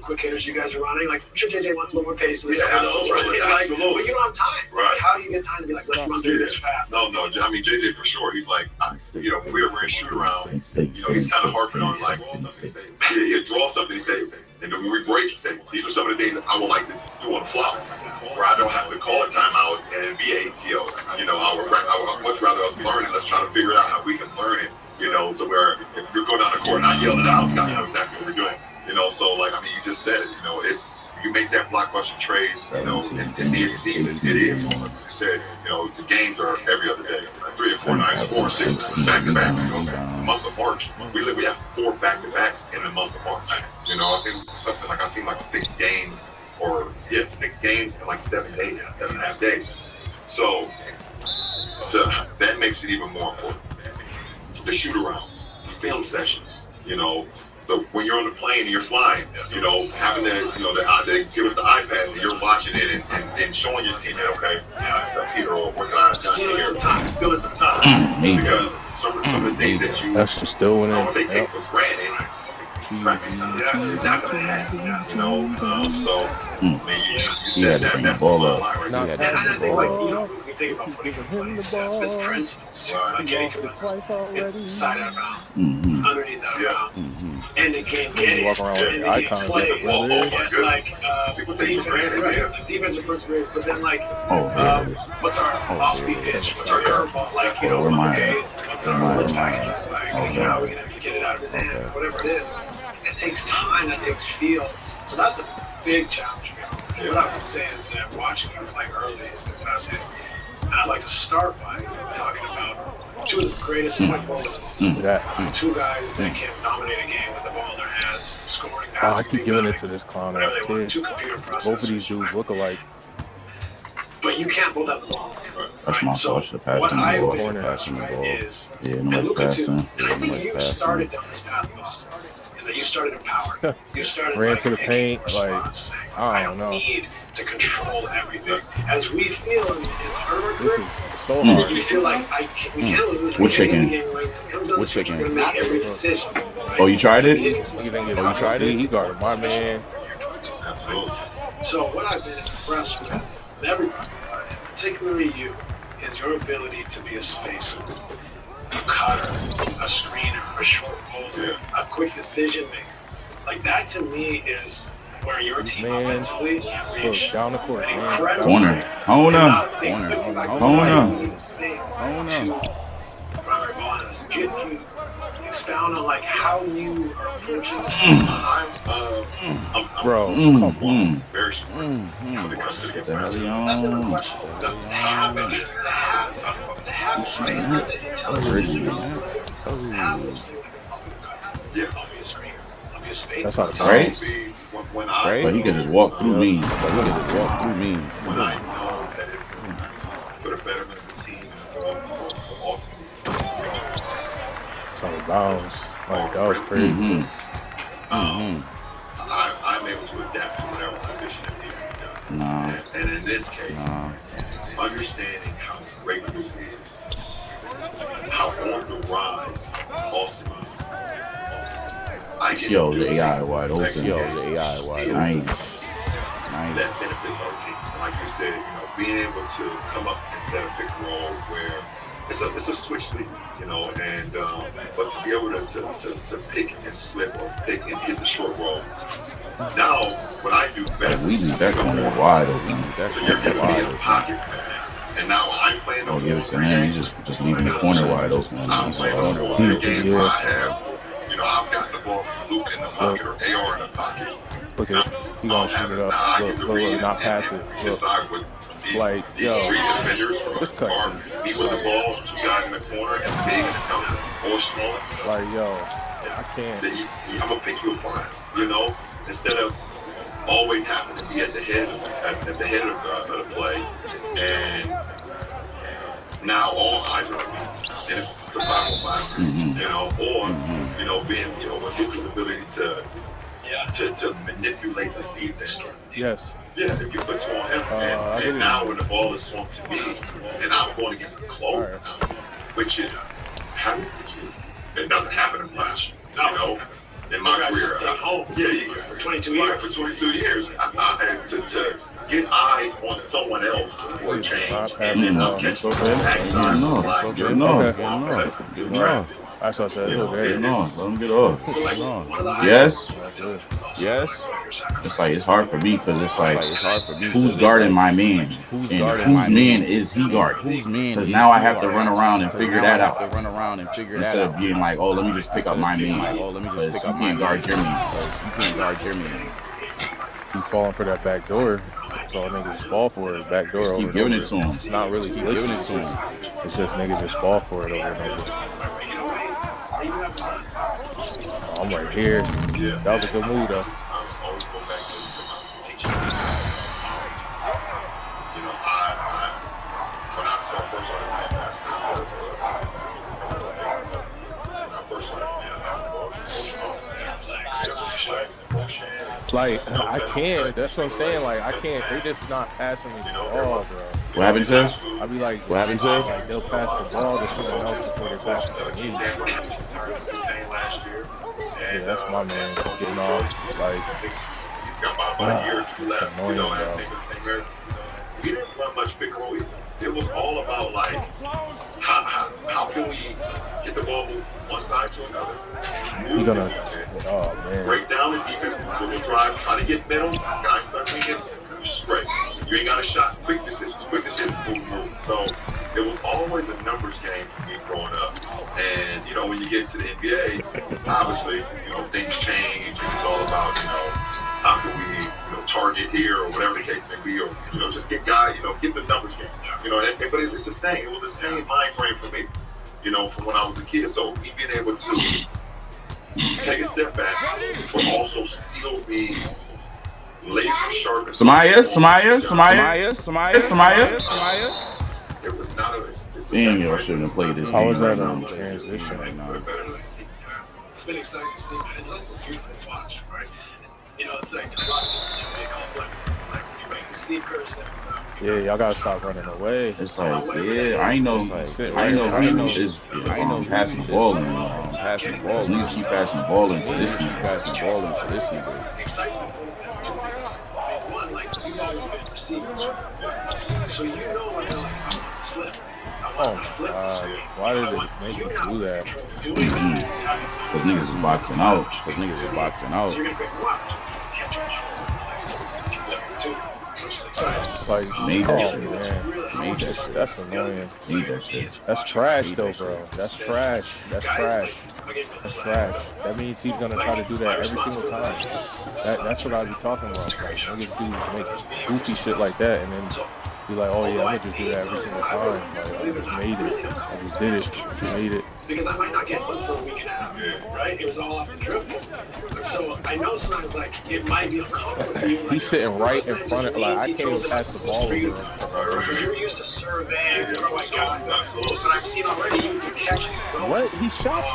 quick hitters you guys are running. Like, I'm sure JJ wants a little more pace. Yeah, absolutely. But you don't have time. Right. Like, how do you get time to be like, let's run through this fast? No. I mean, JJ for sure. He's like, when we were in shoot around, he's kind of harping on like, he'll draw something. He says, and then when we break, he says, these are some of the things that I would like to do on the fly, where I don't have to call a timeout and be ATO. I would much rather us learn. Let's try to figure out how we can learn it. To where if you're going down the court and I yell it out, you guys know exactly what we're doing. So like, I mean, you just said it. It's you make that blockbuster trade. In mid-season, it is. You said, the games are every other day, 3 or 4 nights, 4 or 6 back-to-backs. The month of March, we have 4 back-to-backs in the month of March. I think something like I seen like 6 games, or 6 games in like 7 days, 7.5 days. So that makes it even more important. The shoot-around, the film sessions, when you're on the plane and you're flying, having they give us the iPads and you're watching it and showing your teammate, okay, it's up here, or what can I have done here? Still some time. Because some of the things that you, I would say, take for granted, practice time, it's not going to happen, so, you said that's a lot right now. And I think, like, when you think about putting in place, that's principles, too. Like getting from side out of bounds, underneath out of bounds, and the game getting, walk around with icons. Like, defensive principles, but then, like, what's our off-speed pitch? What's our curveball? Like, what's packaging? Like, how are we going to get it out of his hands? Whatever it is. It takes time, that takes feel. So that's a big challenge for me. What I would say is that watching you like early has been fascinating. And I'd like to start by talking about 2 of the greatest point bowlers of all time. 2 guys that can dominate a game with the ball in their hands, scoring, passing. I keep giving it to this clown ass kid. 2 computer processors. Both of these dudes look alike. But you can't both have the ball. That's my fault. I should have passed him the ball. Is, yeah, nobody's passing. And I think you started down this path, Boston. Is that you started empowered. You started ran to the paint, like, I don't know. Need to control everything. As we feel in our This career, is so hard. we feel like we can't lose. What chicken? What chicken? We're gonna make every decision. Oh, you tried it? You tried it? He guarded my man. Absolutely. So what I've been impressed with everybody, particularly you, is your ability to be a spacer, a cutter, a screener, a short bowler, a quick decision maker. Like, that to me is where your team offensively reached down the court, an incredible Corner. Corner. Can you expound on like how you are approaching this? Bro, Very smart when it comes to the game. That's the question. The habit space, the intelligence. that's how the Right? When I But he can just walk through me. when I know that it's for the betterment of the team and for ultimately. it's on the bounds. Like, that was crazy. I'm able to adapt to whatever position it needs to be done. And in this case, understanding how great this is, how on the rise Austin is. Yo, the AI wide open. Nice. That benefits our team. And like you said, being able to come up and set a pick and roll where it's a switch league, and but to be able to pick and slip or pick and hit the short roll. Now, what I do best We is need that corner wide open. That so you're corner giving me wide a open. pocket pass, and now I'm playing the Don't give it to full him. game. He's just leaving the corner wide open. I'm playing the full game where I have, I've got the ball from Luke in the pocket or AR in the pocket. Look at it. He gonna shoot it up. Look, not pass it. Look. Decide what these Yo, 3 defenders this cut are. is- Me with the ball, 2 guys in the corner, and big in the counter, or small. Like, yo, I can't. I'm gonna pick you apart, instead of always having to be at the head of the play, and now all eyes are on me, and it's a 5-on-5, or being with Luka's ability to manipulate the defense. Yes. Yeah, if you put 2 on him, and now when the ball is swung to me, and I'm going against a close, which is it doesn't happen in flash, in my career. Yeah, for 22 years. For 22 years. And to get eyes on someone else for a change. And then I'm catching the backside. Good enough. That's what I said. Get off. Let him get off. Yes. Yes. It's like it's hard for me because it's like who's guarding my man? Whose man is he guarding? Because now I have to run around and figure that out. Instead of being like, oh, let me just pick up my man. Because you can't guard your man. He's falling for that back door. So niggas just fall for it. Back door. Just keep giving it to him. It's not really keep giving it to him. It's just niggas just fall for it over and over. I'm right here. That was a good move though. Like, I can't. That's what I'm saying. Like, I can't. They just not passing me the ball, bro. What happened to? I be like, what happened to? Like, they'll pass the ball to someone else before they pass it to me. Yeah, that's my man. Getting off. Like, got about a year or two left. Annoying, you know, at St. Mary. We didn't run much pick and roll. It was all about like how can we get the ball from one side to another. You're gonna break down the defense, dribble drive, try to get middle, guys suddenly get straight. You ain't got a shot, quick decisions, move. So it was always a numbers game for me growing up. And you know, when you get to the NBA, obviously, you know, things change and it's all about, you know, how can we, you know, target here or whatever the case may be, or, you know, just get guys, you know, get the numbers game. You know, but it's the same. It was the same mind frame for me, you know, from when I was a kid. So me being able to take a step back, but also still be laser sharp. Samaya. It was not a. Damn, y'all shouldn't have played this. How was that transition right now? It's been exciting to see, man. It's also beautiful to watch, right? You know, it's like a lot of big like you make Steve Kerr said. Yeah, y'all gotta stop running away. It's like, yeah, I know is passing the ball and passing the ball. Niggas keep passing the ball into this nigga. Excitement. One, like you've always been receivers, so you know when you're like, I'm gonna slip. Oh my God. Why did it make him do that? Because niggas is boxing out. So you're gonna pick one. Like, made that shit. Made that shit. That's annoying. Made that shit. That's trash, though, bro. That's trash. That's trash. That's trash. That means he's gonna try to do that every single time. That's what I be talking about. Like, niggas do make goofy shit like that, and then be like, oh yeah, I'm gonna just do that every single time. Like, I just made it. I just did it. I made it. Because I might not get one for a week and a half, right? It was all off the dribble. So I know sometimes like it might be uncomfortable. He's sitting right in front of, like, I can't even pass the ball over him. You're used to surveying, oh my God, but I've seen already you can catch it. What? He shot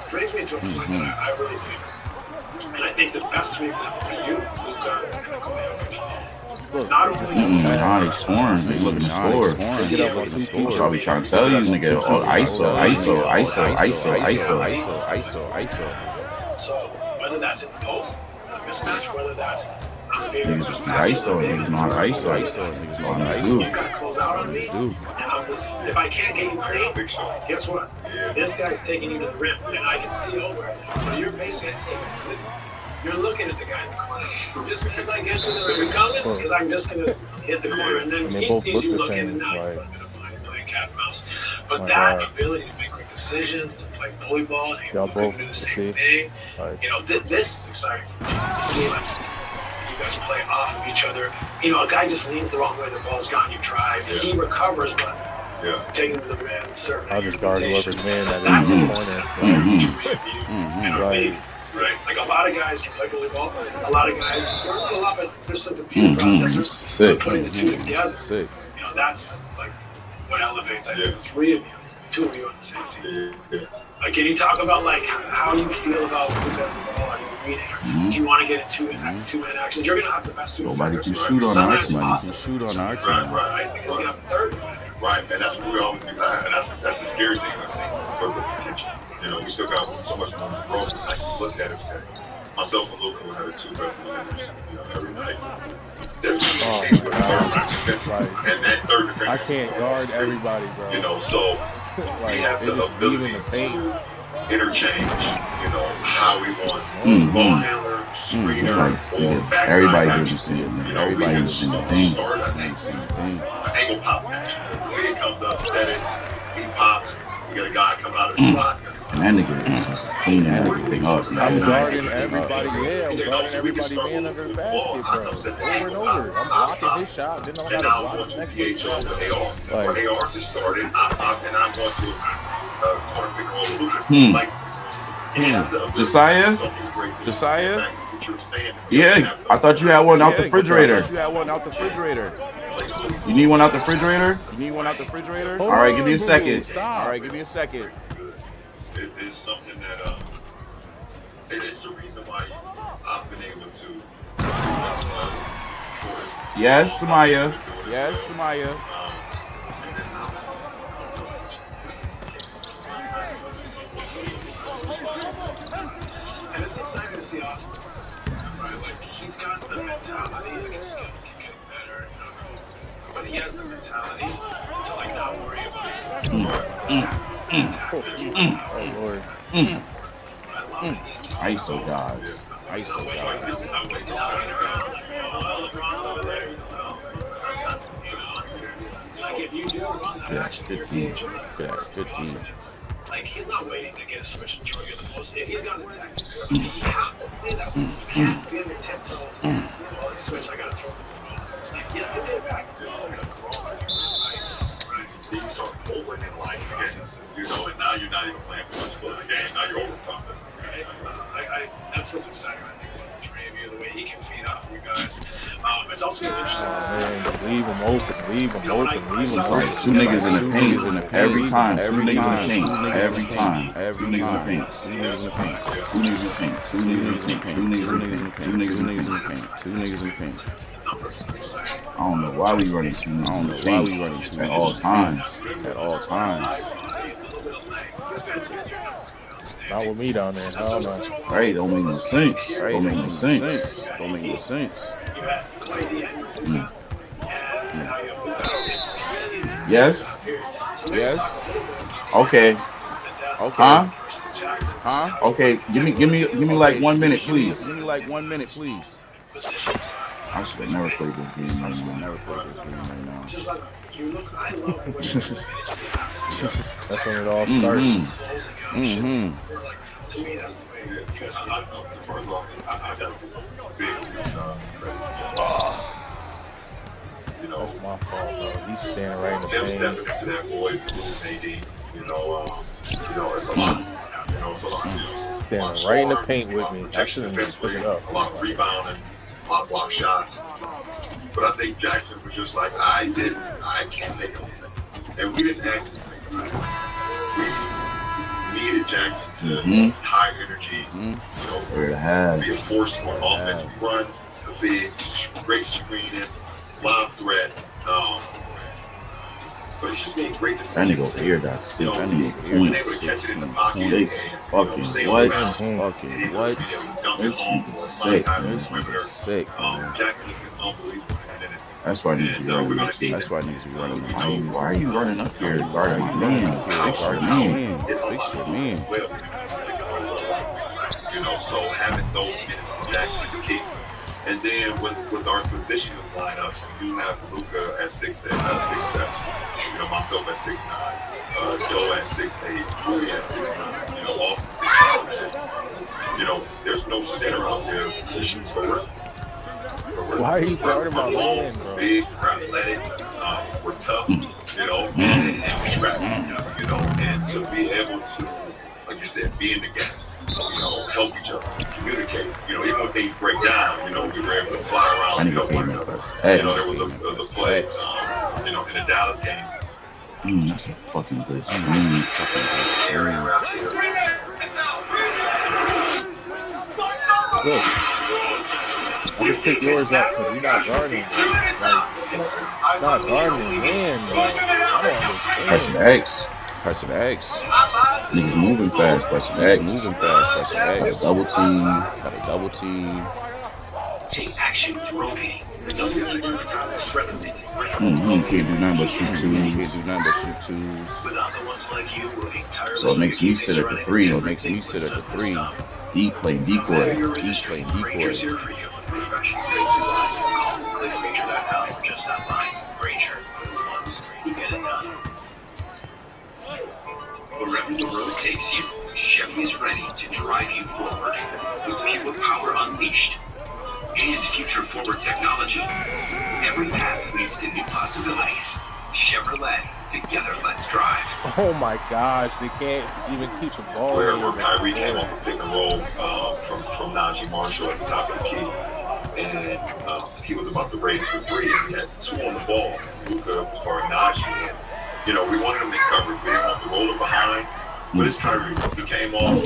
Brings me to a point that I really think. And I think the best three examples for you was not only he's scoring. They looking to score. That's all we trying to tell you, nigga. Oh, ISO. So whether that's in the post, a mismatch, whether that's niggas just ISO. Niggas not ISO. You gotta close out on me. And if I can't get you clean, guess what? This guy's taking you to the rim, and I can see over it. So you're basically saying, you're looking at the guy in the corner. Just as I get to the rim coming, because I'm just gonna hit the corner, and then he sees you looking, and now you're playing cat and mouse. But that ability to make quick decisions, to play bully ball, and able to do the same thing, you know, this is exciting to see. Like, you guys play off of each other. You know, a guy just leans the wrong way, the ball's gone, you drive, he recovers, but taking to the rim, serving. I'll just guard whoever's man that is in the corner. Right, like a lot of guys can play bully ball. A lot of guys, not a lot, but there's some computer processors putting the two together. You know, that's like what elevates. I think the three of you, two of you on the same team. Like, can you talk about like how you feel about who does the ball? Are you reading? Do you want to get into two-man actions? You're gonna have the best two. Nobody can shoot on our team. Right, because you have a third. Right, and that's what we always do. And that's the scary thing, I think, for the potential. we still got so much room to grow. Like you look at it, myself and Luka will have the 2 best defenders, every night. There's going to be a team with a third defender, and that third defender. I can't guard everybody, bro. So we have the ability to interchange, how we want ball handler, screener, or backside action. Everybody can start, I think, an angle pop action. When it comes up, set it, he pops, we got a guy coming out of the slot. And that nigga just clean everything up. I'm guarding everybody, I'm guarding everybody man under the basket, bro. Over and over. I'm blocking his shot, then I'm And gonna I'm block going the to next PHO one. with AR. When AR is started, and I'm going to corner pick on Luka. Like, Josiah? Yeah, I thought you had one out the refrigerator. You need one out the refrigerator? All right, give me a second. It is something that it is the reason why I've been able to. Yes, Samaya. And it's exciting to see Austin. Right? Like, he's got the mentality, like his skills can get better, but he has the mentality to like not worry about it. Oh, Lord. I love it. He's just ISO guys. LeBron's over there, like if you do run that action, you're 15. Like, he's not waiting to get a switch and trigger the post. If he's got an attack, you have to play that. You can't be in the tiptoes. The switch, I gotta throw the ball. Like, yeah, get it back. You start over-analyzing again, and now you're not even playing for much of the game. Now you're over-processing. That's what's exciting, I think, about this review, the way he can feed off you guys. It's also interesting to see. Man, leave him open. It's like 2 niggas in the paint every time. 2 niggas in the paint every time. 2 niggas in the paint. 2 niggas in the paint. 2 niggas in the paint. 2 niggas in the paint. 2 niggas in the paint. 2 niggas in the paint. I don't know why we running 2 niggas in the paint at all times. Not with me down there. Hell no. Right, don't make no sense. Yes. Okay. Huh? Okay. Give me like 1 minute, please. I should have never played this game right now. That's when it all starts. To me, that's the way First off, I got a big That's my fault, bro. He's standing right in the him paint. stepping into that void with AD, it's a lot. It's a lot. Standing right in the paint with me. I shouldn't even pick it up. A lot of rebounding, a lot of block shots. But I think Jackson was just like, I can't make it. And we didn't ask him. We needed Jackson to high energy, be a force on offensive runs, a big, great screening, lob threat. But it's just made great decisions. That nigga over here got 6 Being able to catch it in the pocket. 6 fucking what? This sick, man. Jackson has been unbelievable. That's why I need to be running up here. Why are you running up here? Guard my man. So having those minutes of Jackson is key. And then with our positions lineup, we do have Luka at 6'7", myself at 6'9", Joe at 6'8", Rui at 6'9", Austin 6'9". There's no center out there position for us. Why are you guarding my man, bro? Big, we're athletic, we're tough, and we're scrappy, and to be able to, like you said, be in the gaps, help each other, communicate, even when things break down, we were able to fly around and help one another. There was a play, in the Dallas game. That's a fucking good screen. Look. I just picked yours up because you're not guarding. Not guarding, man, bro. I don't understand. Press the X. Niggas moving fast, but some X. Got a double team. Take action throw me. He can't do nothing but shoot twos. Without the ones like you working tirelessly. So it makes me sit at the 3. He play decoy. Granger's here for you. Call CliffRanger.com or just online. Granger, the ones who get it done. Wherever the road takes you, Chevy is ready to drive you forward with pure power unleashed and future-forward technology. Every path leads to new possibilities. Chevrolet, together let's drive. Oh my gosh, they can't even keep the ball. Where Kyrie came off a pick and roll from Najee Marshall at the top of the key. And he was about to race for 3, and he had 2 on the ball. Luka was guarding Najee. And, you know, we wanted him in coverage. We didn't want to roll it behind. But it's Kyrie. He came off.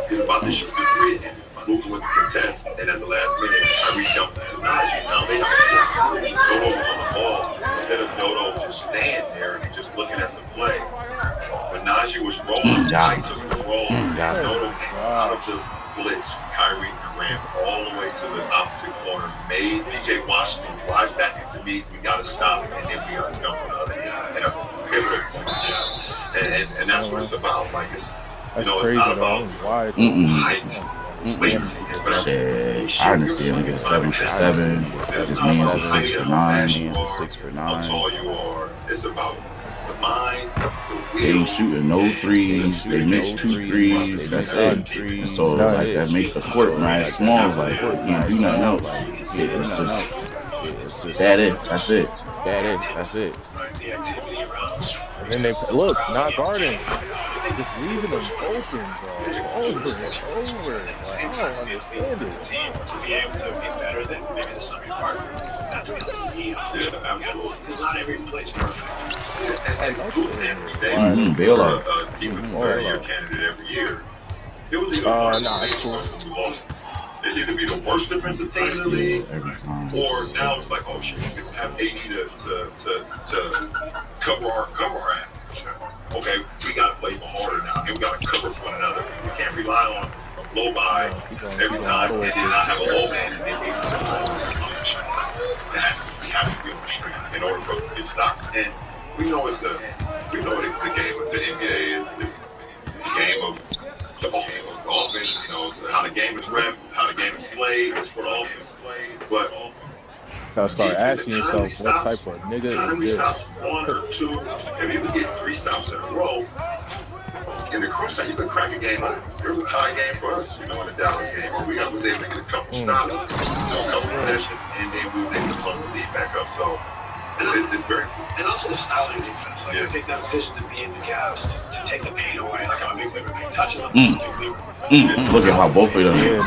He was about to shoot the 3, and Luka with the contest. And at the last minute, Kyrie jumped to Najee. Now they have Dodo was on the ball. Instead of Dodo just staying there and just looking at the play. When Najee was rolling, Mike took control. Dodo came out of the blitz. Kyrie ran all the way to the opposite corner, made PJ Washington drive back into me. We got to stop, and then we got to jump on the other end. And a pivot, and that's what it's about. Like it's That's crazy, not though. about Why? height. Shit, I understand. We get a 7 for 7. This means a 6 for 9. How tall you are. It's about the mind, the They ain't will. shooting no threes. They missed 2 threes. That's it. And so like, that makes the court nice small. Like you can't do nothing else. It's just that it. That's it. The activity around us. And then they look, not guarding, just leaving them open, bro. Over and over. Like, I don't understand It's a it. team to be able to be better than maybe the sum of your parts. Not to be able to be, Yeah, absolutely. because not every play's perfect. And who's Anthony Davis? Baylor. He was a third year candidate every year. It was either one of nah, the it's cool. when we lost. It's either be the worst defensive team in the league, Every time. or now it's like, oh shit, we can have AD to cover our asses. Okay, we gotta play even harder now, and we gotta cover one another. We can't rely on a blow by every time, and then not have a low man and then be able to that's we have to be on the strength in order for us to get stops. And we know it's the game of the NBA is the game of the offense. The offense, you know, how the game is rep, how the game is played, it's what offense played. But Gotta start asking the yourself, time what type of nigga he is stops this? 1 or 2, if you would get 3 stops in a row, in the crunch time, you could crack a game open. There was a tie game for us, you know, in the Dallas game. Where we was able to get a couple stops, a couple possessions, and then we was able to pump the lead back up. So it's very cool. And also the style of your defense. Like, Yeah. you make that decision to be in the gaps, to take the pain away. Like, I'm a big liver, big touches on the big liver. Look at how both of them niggas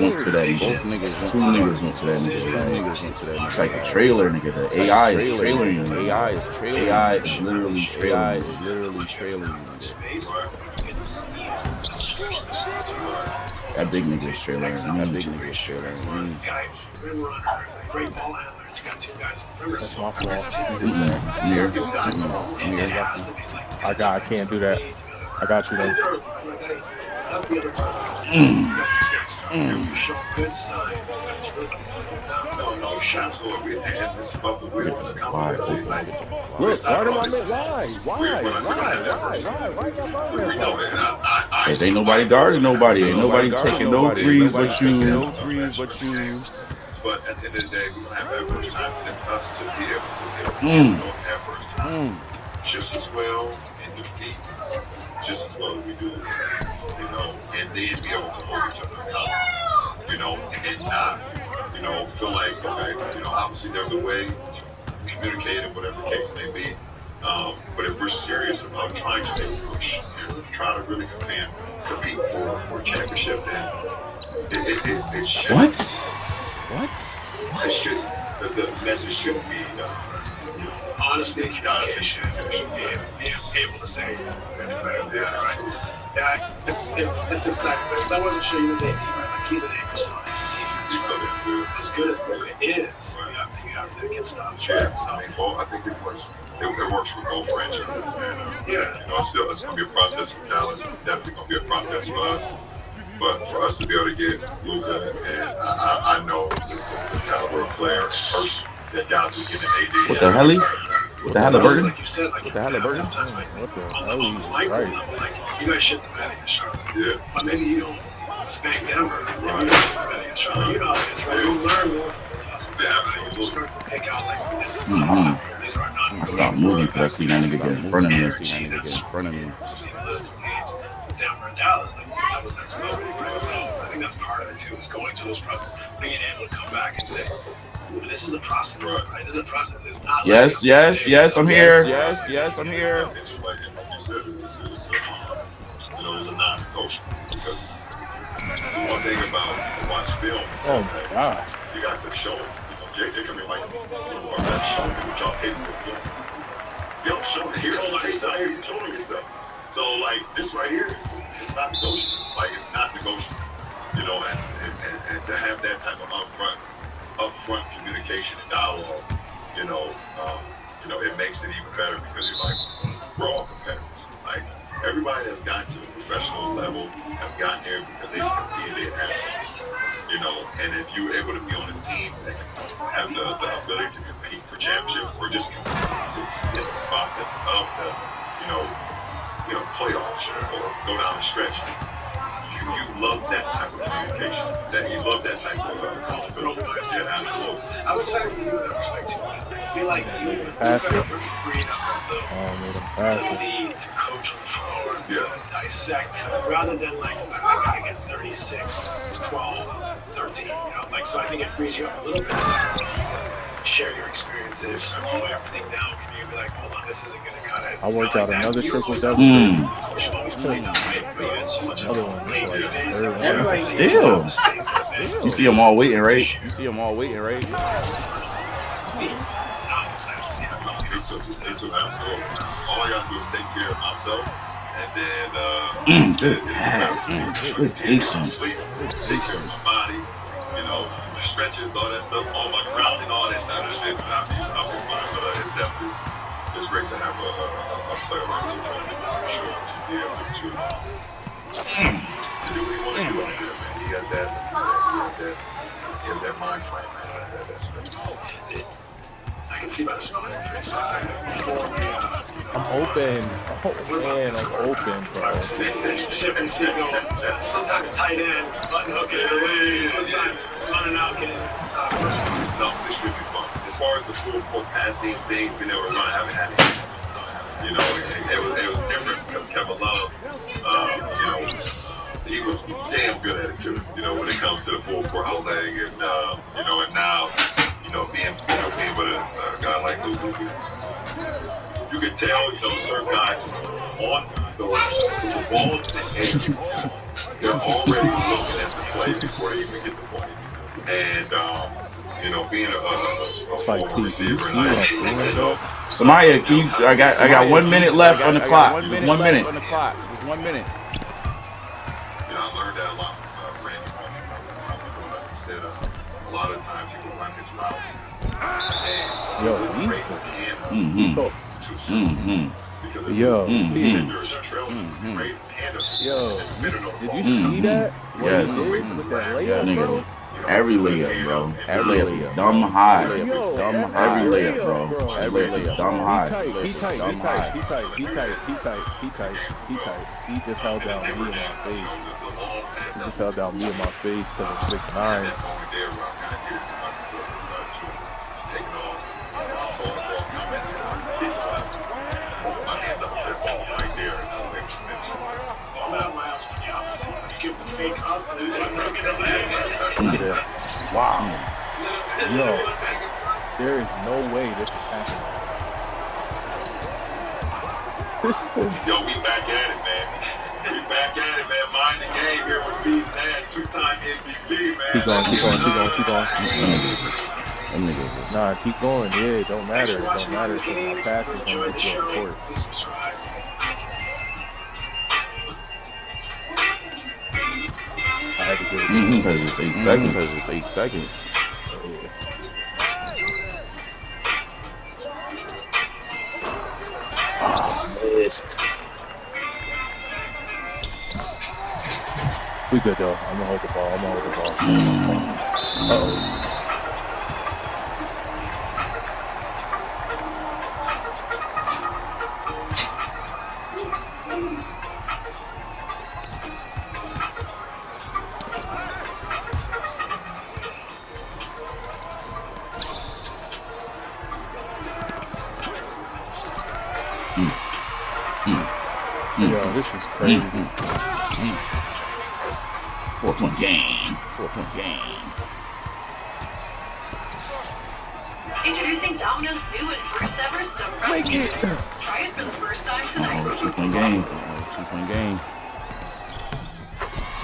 went to that nigga. 2 niggas went to that nigga. It's like a trailer nigga. The AI is trailing you. AI is literally trailing you. Space, gets to see it. That big nigga is trailing you. Guy, good runner, great ball handler. You got 2 guys. Remember, That's my fault. Here. I can't do that. I got you though. That's the other part. Show good signs, but it's really No shots. And it's about the weird accountability. Like, Look, it's not why about this. why? We know that. Cause ain't nobody guarding nobody. Ain't nobody taking no threes but you. But at the end of the day, we don't have adverse times, and it's us to be able to those adverse times just as well in defeat, just as well as we do in games, you know, and then be able to hold each other accountable, you know, and not, you know, feel like, okay, you know, obviously there's a way to communicate and whatever the case may be. But if we're serious about trying to make a push and trying to really compete for a championship, then it should. What? It should. The message should be, honestly, communication. Be able to say, yeah, it's exciting. Because I wasn't sure he was AD, right? Like, he's an anchor, so He's so damn good. as good as Luka is, you have to guys that get stops. Yeah, I mean, I think it works. It works for both franchises. And, Yeah. you know, it's going to be a process for Dallas. It's definitely going to be a process for us. But for us to be able to get Luka, and I know the caliber of player, person that Dallas is getting AD. What the hell? What the hell, Burton? Like you said, like, What the hell, Burton? sometimes, like, What the on hell? the micro Right. level, like, you guys shit the bed against Charlotte. Yeah. But maybe you don't spank Denver. Right. You don't shit the bed against Charlotte. You know how it is, right? You learn more from the lessons. Yeah, You start to pick out, like, this is Mhm. not acceptable. These are I non-negotiable. stopped moving because I see that nigga get in front of me. Denver and Dallas, like, that was next level, right? So I think that's part of it too, is going through those processes, being able to come back and say, this is a process, right? This is a process. It's not Yes, like yes, yes, I'm here. Yes, I'm here. And just like you said, it's you know, it's a non-negotiable. Because the one thing about watch film is Oh my that God. you guys have shown, JJ can be like, motherfuckers have shown me what y'all capable of doing. Y'all shown it. Here's the taste out here. You told yourself. So, like, this right here, it's not negotiable. Like, it's not negotiable. You know, and to have that type of upfront communication and dialogue, you know, it makes it even better because you're like, we're all competitors. Like, everybody that's gotten to the professional level have gotten there because they competed and had something. You know, and if you're able to be on a team that can have the ability to compete for championships or just compete to get the process of the, playoffs or go down the stretch, you love that type of communication. That you love that type of accountability. Yeah, absolutely. I would say you in that respect too. I feel like you Pass it. were freed up of the need to coach on the floor, to dissect, rather than like, I gotta get 36, 12, 13, like, so I think it frees you up a little bit to share your experiences, slow everything down for you, be like, hold on, this isn't gonna cut it. I worked out another triple Coach double. always played that way, but you had so much Another one. late days. Yeah. Still. You see them all waiting, right? I'm excited to see how long It's absolutely. All I gotta do is take care of myself, and then Good pass. Good patience. sleep, take care of my body, the stretches, all that stuff, all my grounding, all that type of shit. And I'll be fine. But it's great to have a player like Luka for sure to be able to do what he wants to do out there, man. He has that mind frame, man. That space. I can see by the smile on your face. I'm open. Oh man, I'm open, bro. Ship and signal. Sometimes tight end, button hooking it away. Sometimes running out, getting it to top. No, it's extremely fun. As far as the full court passing things, being able to run, I haven't had it. It was different because Kevin Love, he was damn good at it too. When it comes to the full court outletting, and and now, being with a guy like Luka, you can tell, certain guys on the balls in the air, they're already looking at the play before they even get the play. And being a former receiver, and Samaya, I got 1 minute left on the clock. 1 minute. I learned that a lot from Randy Moss. He said a lot of times he would run his routes and raise his hand up too soon. Because if the defender is trailing, raise his hand up too soon. Did you see that? Yes. With that Yeah, layup, nigga. bro? Every layup, bro. Every layup is dumb high. Every layup, bro. Every layup, dumb high. He just held down me in my face. He just held down me in my face because I'm 6'9". That moment there where I kind of did just taking off. And I saw the ball coming, and I didn't hold my hands up to the ball right there, and I was able to finish. All that miles from the opposite. You give the fake up, and then look at the leg. Wow. Yo, there is no way this is happening. Yo, we back at it, man. We back at it, man. Mind the game here with Steve Nash, 2-time MVP, man. Keep going. Them niggas is Nah, keep going. Yeah, it don't matter. It Watch don't matter. the Because my pass is Enjoy going the to get you on show. court. Please subscribe. I had to do it. because it's 8 seconds. Yeah. We good though. I'm gonna hold the ball. Uh-oh. Yo, this is crazy. 4-point game. 4-point game. Introducing Domino's new and first ever stuffed crust. Try it for the first time tonight. 2-point game. 2-point game.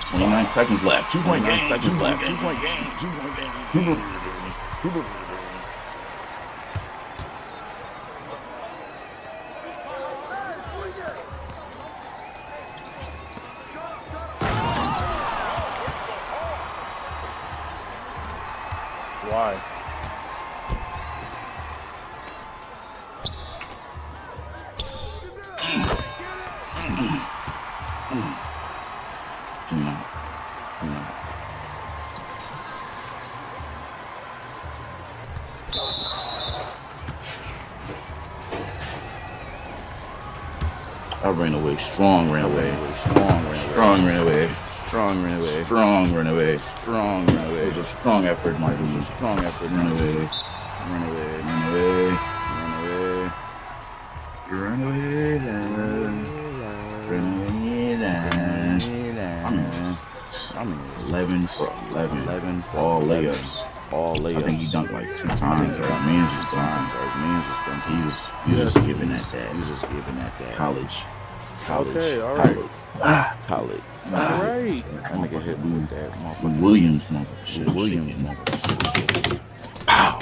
29 seconds left. 2-point game. 2-point game. 2-point game. Why? I ran away. Strong ran away. Strong ran away. Strong ran away. Strong ran away. Strong ran away. It was a strong effort, Michael. It was a strong effort. Run away. Run away. Run away. Run away. Run away. Run away. I'm in 11 for 11. 11 for all layups. All layups. I think he dunked like 2 times. Or man's was done. He was just giving at that. He was just giving at that. College. Okay, all right. College. All right. That nigga hit me with that motherfucker. Williams motherfucker. Williams motherfucker. Pow.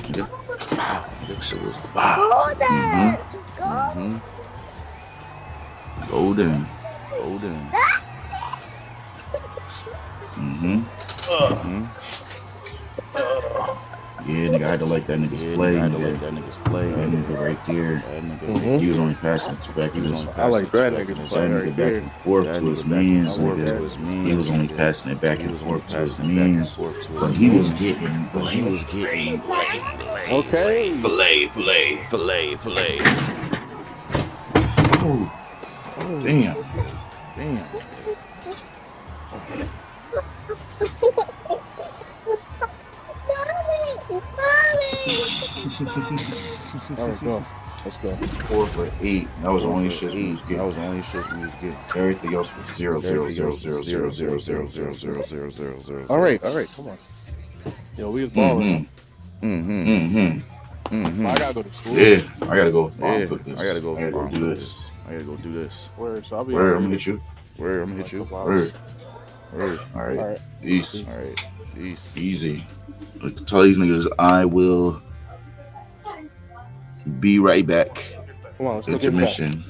Pow. That shit was pow. Golden. Yeah, nigga, I had to like that nigga's play. That nigga right there. He was only passing it to back. He was only passing I like that it nigga's play right back there. and forth to his mans. He was only passing it back and forth to his mans. But he was getting. Okay. Filet. Oh, damn. All right, go. Let's go. 4 for 8. That was the only shit we was getting. Everything else was 0. All right, come on. Yo, we was balling. I gotta go to school. Yeah, I gotta go. I gotta go do this. Word, so I'll be Word, I'm gonna hit you. Word. All right. Peace. Easy. Tell these niggas I will be right back. Come on, let's go get that. Intermission.